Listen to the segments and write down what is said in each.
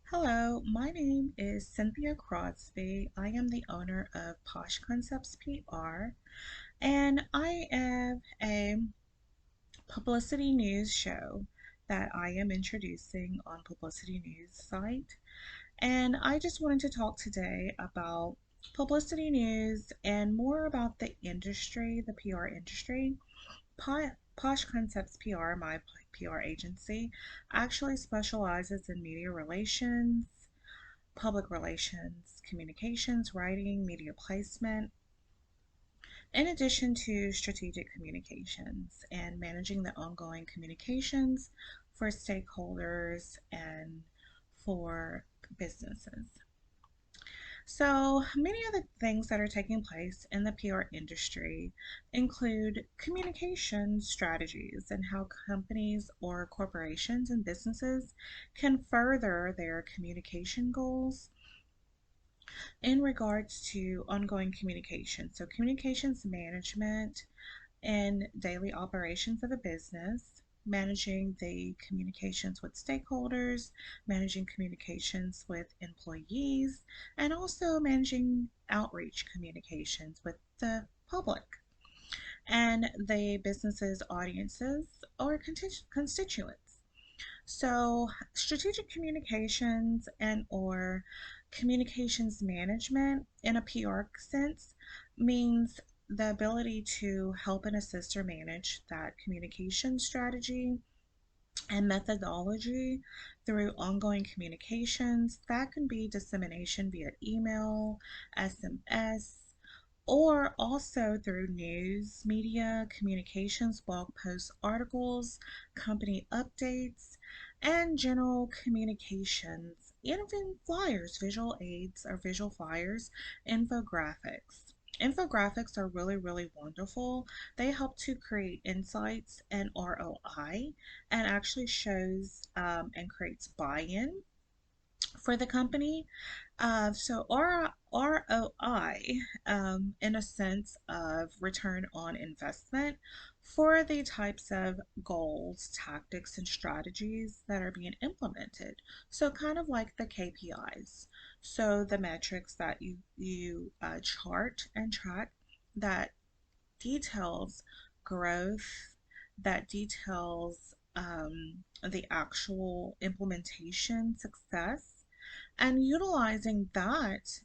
Hello, my name is Cynthia Crosby. I am the owner of Posh Concepts PR, and I have a publicity news show that I am introducing on Publicity News site. And I just wanted to talk today about publicity news and more about the industry, the PR industry. Posh Concepts PR, my PR agency, actually specializes in media relations, public relations, communications, writing, media placement, in addition to strategic communications and managing the ongoing communications for stakeholders and for businesses. So, many of the things that are taking place in the PR industry include communication strategies and how companies or corporations and businesses can further their communication goals in regards to ongoing communication. So, communications management and daily operations of a business, managing the communications with stakeholders, managing communications with employees, and also managing outreach communications with the public and the business's audiences or constituents. So, strategic communications and or communications management in a PR sense means the ability to help and assist or manage that communication strategy and methodology through ongoing communications. That can be dissemination via email, SMS, or also through news, media, communications, blog posts, articles, company updates, and general communications, even flyers, visual aids or visual flyers, infographics. Infographics are really, really wonderful. They help to create insights and ROI and actually shows and creates buy-in for the company. So ROI, in a sense of return on investment for the types of goals, tactics, and strategies that are being implemented. So kind of like the KPIs. So the metrics that you chart and track that details growth, that details the actual implementation success, and utilizing that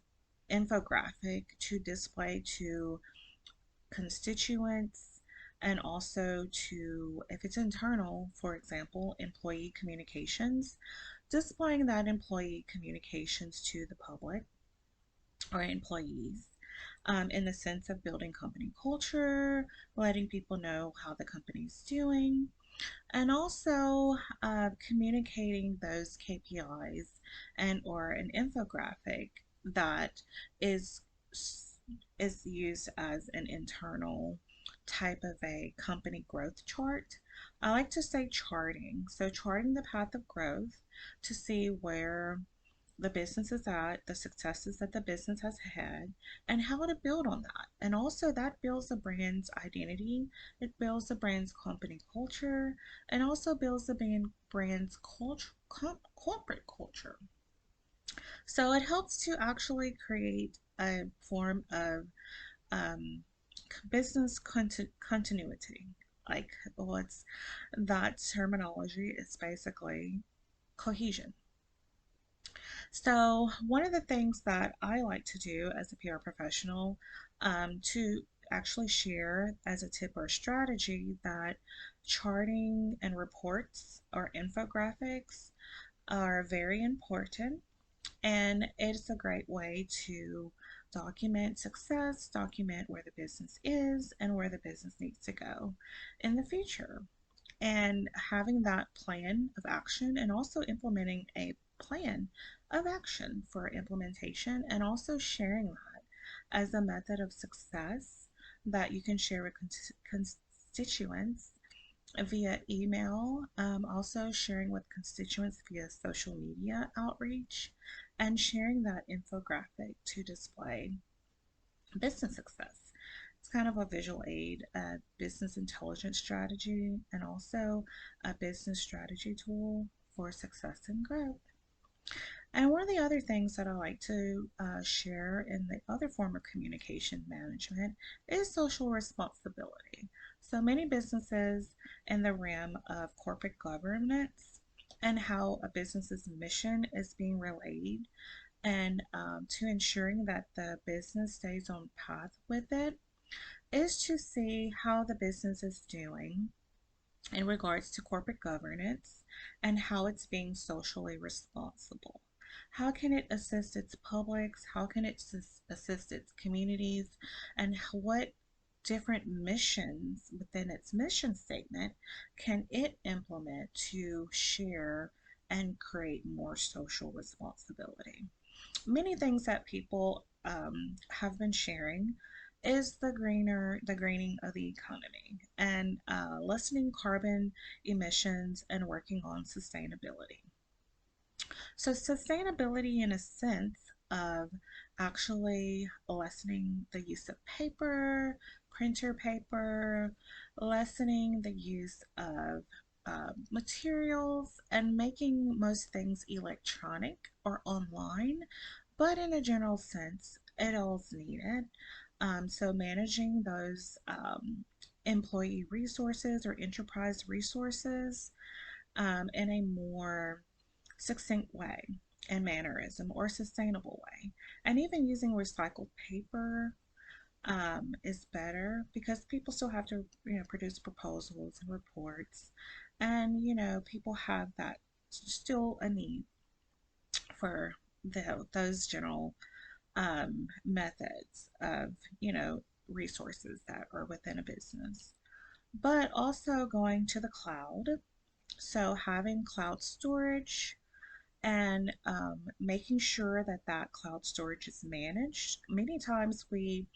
infographic to display to constituents and also to, if it's internal, for example, employee communications, displaying that employee communications to the public or employees in the sense of building company culture, letting people know how the company's doing, and also communicating those KPIs and or an infographic that is is used as an internal type of a company growth chart. I like to say charting. So charting the path of growth to see where the business is at, the successes that the business has had, and how to build on that. And also, that builds the brand's identity, it builds the brand's company culture, and also builds the brand's corporate culture. So, it helps to actually create a form of um, business continuity. Like, what's that terminology is basically cohesion. So, one of the things that I like to do as a PR professional to actually share as a tip or strategy that charting and reports or infographics are very important, and it's a great way to document success, document where the business is and where the business needs to go in the future, and having that plan of action and also implementing a plan of action for implementation and also sharing that as a method of success that you can share with constituents via email, also sharing with constituents via social media outreach, and sharing that infographic to display business success. It's kind of a visual aid, a business intelligence strategy, and also a business strategy tool for success and growth. And one of the other things that I like to share in the other form of communication management is social responsibility. So many businesses in the realm of corporate governance and how a business's mission is being relayed and to ensuring that the business stays on path with it is to see how the business is doing in regards to corporate governance and how it's being socially responsible. How can it assist its publics? How can it assist its communities? And what different missions within its mission statement can it implement to share and create more social responsibility? Many things that people have been sharing is the greening of the economy and lessening carbon emissions and working on sustainability. So sustainability in a sense of actually lessening the use of paper, printer paper, lessening the use of materials, and making most things electronic or online, but in a general sense, it all's needed. So managing those employee resources or enterprise resources in a more succinct way and mannerism or sustainable way. And even using recycled paper is better because people still have to, produce proposals and reports. And, people have that still a need for those general methods of, resources that are within a business. But also going to the cloud. So having cloud storage and making sure that that cloud storage is managed. Many times we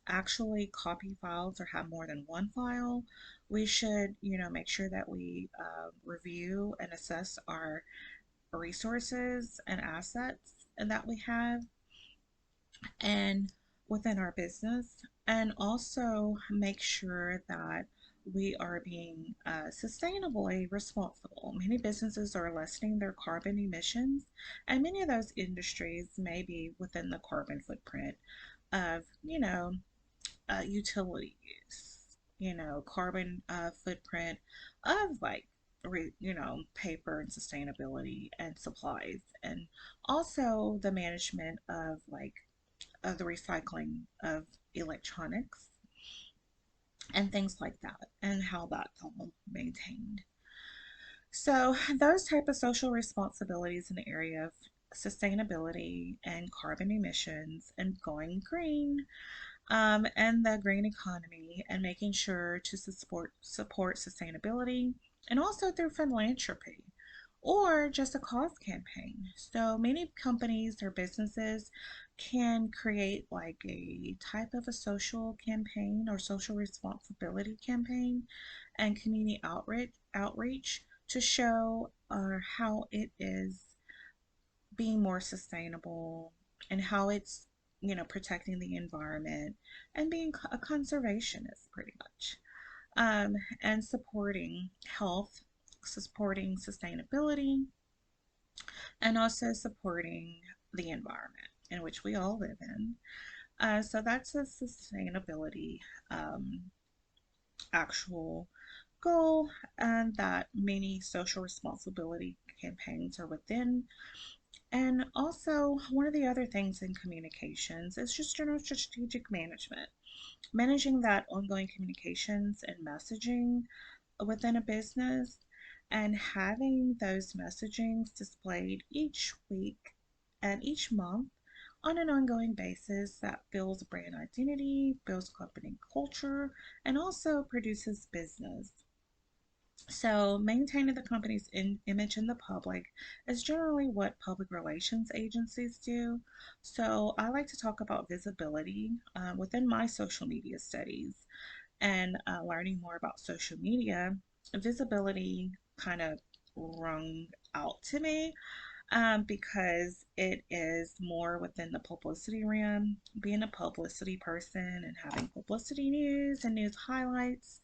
actually copy files or have more than one file. We should, make sure that we review and assess our resources and assets and that we have and within our business, and also make sure that we are being sustainably responsible. Many businesses are lessening their carbon emissions, and many of those industries may be within the carbon footprint of, utility use, carbon footprint of like, paper and sustainability and supplies, and also the management of the recycling of electronics and things like that and how that's all maintained. So those type of social responsibilities in the area of sustainability and carbon emissions and going green and the green economy and making sure to support sustainability and also through philanthropy or just a cause campaign. So many companies or businesses can create like a type of a social campaign or social responsibility campaign and community outreach to show how it is being more sustainable and how it's protecting the environment and being a conservationist pretty much and supporting health, supporting sustainability, and also supporting the environment in which we all live in. So that's a sustainability actual goal, and that many social responsibility campaigns are within. And also, one of the other things in communications is just general strategic management, managing that ongoing communications and messaging within a business and having those messagings displayed each week and each month on an ongoing basis that builds brand identity, builds company culture, and also produces business. So, maintaining the company's image in the public is generally what public relations agencies do. So, I like to talk about visibility within my social media studies and learning more about social media. Visibility kind of rung out to me because it is more within the publicity realm. Being a publicity person and having publicity news and news highlights.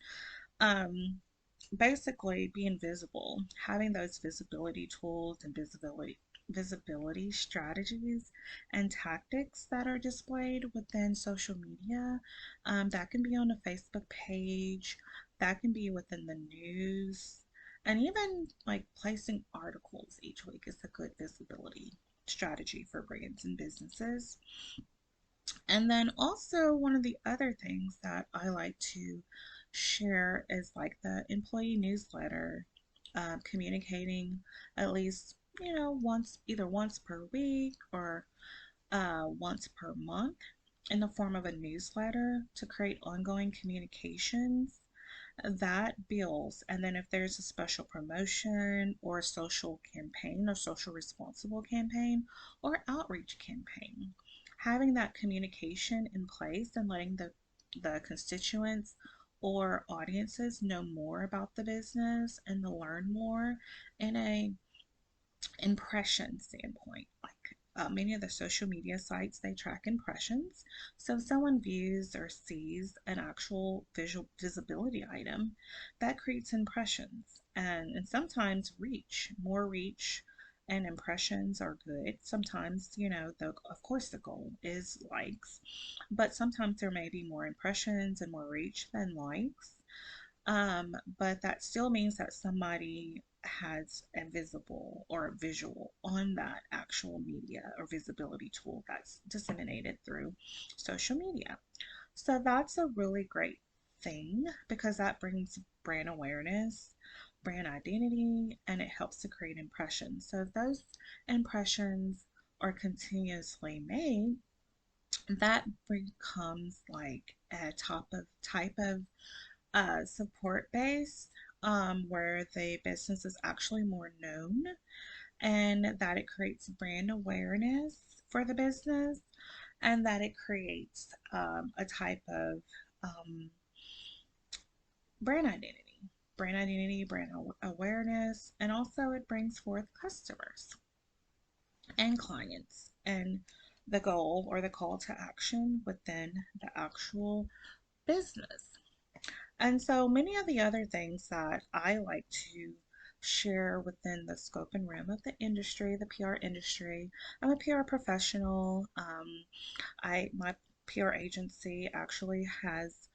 Basically being visible, having those visibility tools and visibility strategies and tactics that are displayed within social media. That can be on a Facebook page, that can be within the news, and even like placing articles each week is a good visibility strategy for brands and businesses. And then also, one of the other things that I like to share is like the employee newsletter, communicating at least, either once per week or once per month in the form of a newsletter to create ongoing communications that builds. And then if there's a special promotion or a social campaign or social responsible campaign or outreach campaign, having that communication in place and letting the constituents or audiences know more about the business and to learn more in a impression standpoint. Like many of the social media sites, they track impressions. So if someone views or sees an actual visual visibility item, that creates impressions and sometimes more reach and impressions are good. Sometimes, of course the goal is likes, but sometimes there may be more impressions and more reach than likes. But that still means that somebody has a visible or a visual on that actual media or visibility tool that's disseminated through social media. So that's a really great thing because that brings brand awareness, brand identity, and it helps to create impressions. So if those impressions are continuously made, that becomes like a type of support base, where the business is actually more known and that it creates brand awareness for the business and that it creates a type of um, brand identity. Brand identity, awareness, and also it brings forth customers and clients and the goal or the call to action within the actual business. And so many of the other things that I like to share within the scope and realm of the industry, the PR industry. I'm a PR professional. My PR agency actually has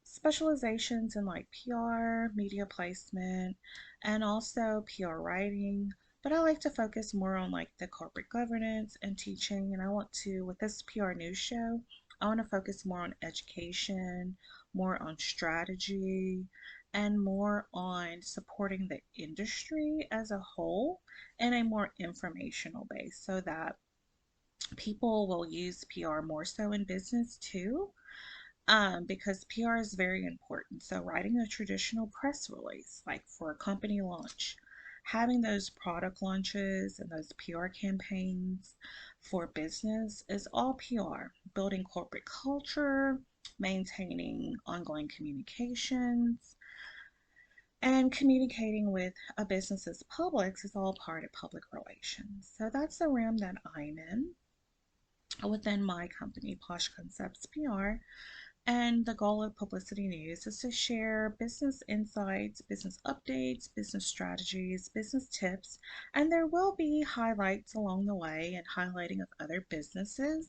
specializations in like PR, media placement, and also PR writing. But I like to focus more on like the corporate governance and teaching. And I want to, with this PR news show, I want to focus more on education, more on strategy, and more on supporting the industry as a whole in a more informational base so that people will use PR more so in business too, because PR is very important. So, writing a traditional press release, like for a company launch, having those product launches and those PR campaigns for business is all PR. Building corporate culture, maintaining ongoing communications, and communicating with a business's publics is all part of public relations. So, that's the realm that I'm in within my company, Posh Concepts PR. And the goal of Publicity News is to share business insights, business updates, business strategies, business tips, and there will be highlights along the way and highlighting of other businesses.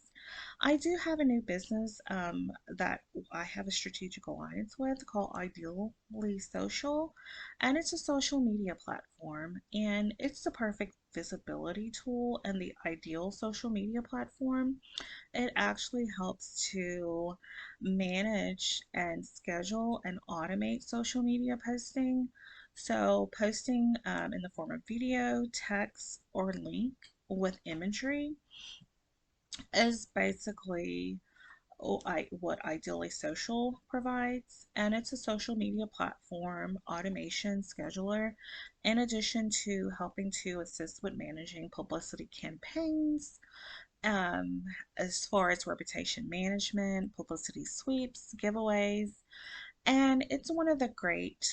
I do have a new business that I have a strategic alliance with called Ideally Social, and it's a social media platform, and it's the perfect visibility tool and the ideal social media platform. It actually helps to manage and schedule and automate social media posting. So, posting in the form of video, text, or link with imagery is basically what Ideally Social provides, and it's a social media platform, automation scheduler, in addition to helping to assist with managing publicity campaigns, um, as far as reputation management, publicity sweeps, giveaways, and it's one of the great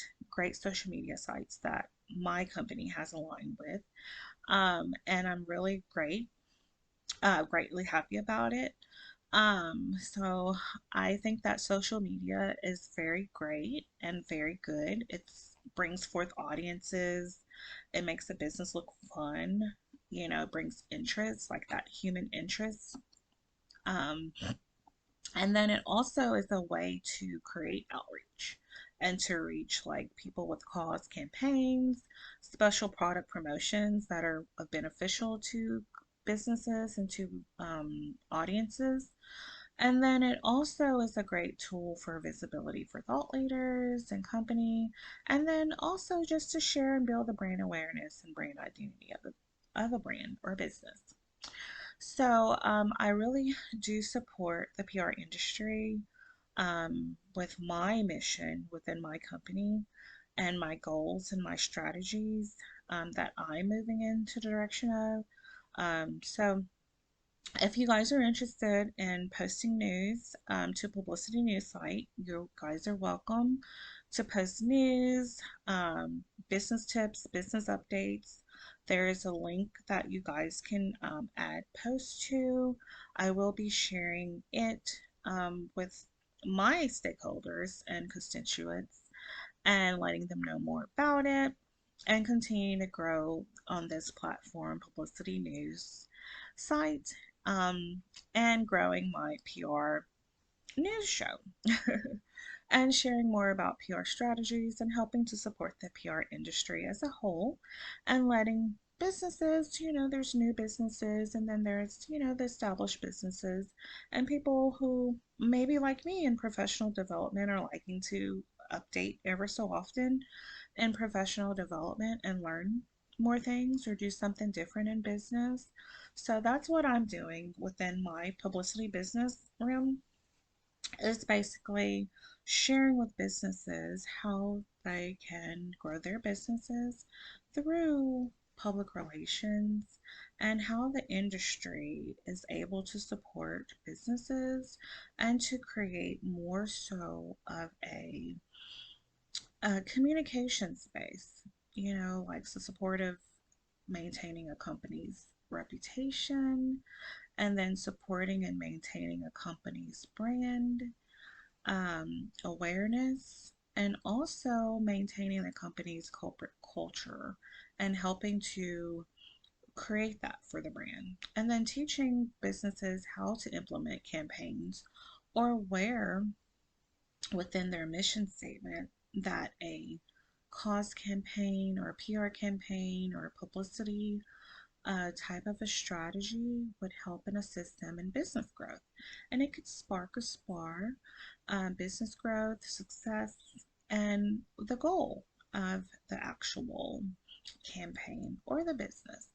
social media sites that my company has aligned with. And I'm really greatly happy about it. So I think that social media is very great and very good. It brings forth audiences. It makes the business look fun. brings interest, like that human interest. Um, and then it also is a way to create outreach and to reach like people with cause campaigns, special product promotions that are beneficial to businesses and to audiences. And then it also is a great tool for visibility for thought leaders and company, and then also just to share and build the brand awareness and brand identity of a brand or business. So I really do support the PR industry with my mission within my company and my goals and my strategies that I'm moving into the direction of. So if you guys are interested in posting news to Publicity News site, you guys are welcome to post news, business tips, business updates. There is a link that you guys can add posts to. I will be sharing it with my stakeholders and constituents and letting them know more about it and continue to grow on this platform, Publicity News site, um, and growing my PR news show and sharing more about PR strategies and helping to support the PR industry as a whole and letting businesses, there's new businesses and then there's, the established businesses and people who maybe like me in professional development are liking to update ever so often in professional development and learn more things or do something different in business. So that's what I'm doing within my publicity business realm is basically sharing with businesses how they can grow their businesses through public relations and how the industry is able to support businesses and to create more so of a communication space, like the support of maintaining a company's reputation and then supporting and maintaining a company's brand awareness, and also maintaining the company's corporate culture and helping to create that for the brand. And then teaching businesses how to implement campaigns or where within their mission statement that a cause campaign or a PR campaign or a publicity type of a strategy would help and assist them in business growth. And it could spark a spark business growth, success, and the goal of the actual campaign or the business.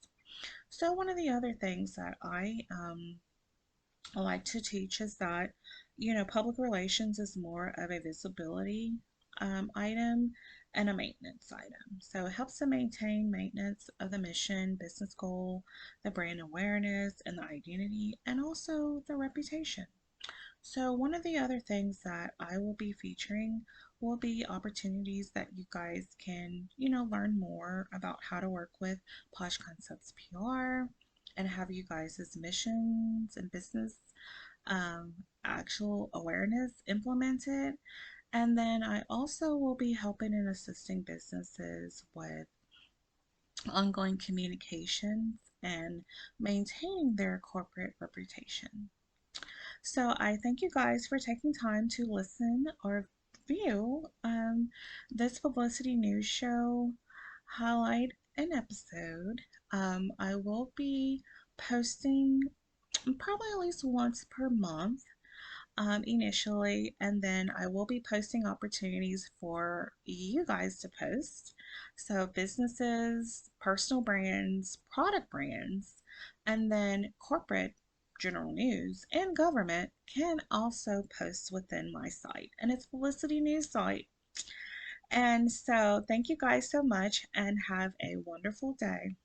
So, one of the other things that I like to teach is that, public relations is more of a visibility item and a maintenance item. So it helps to maintain maintenance of the mission, business goal, the brand awareness, and the identity, and also the reputation. So one of the other things that I will be featuring will be opportunities that you guys can, learn more about how to work with Posh Concepts PR and have you guys' missions and business um, actual awareness implemented. And then I also will be helping and assisting businesses with ongoing communications and maintaining their corporate reputation. So I thank you guys for taking time to listen or view this publicity news show highlight an episode. I will be posting probably at least once per month initially, and then I will be posting opportunities for you guys to post. So, businesses, personal brands, product brands, and then corporate general news and government can also post within my site, and it's Publicity News site. And so, thank you guys so much, and have a wonderful day.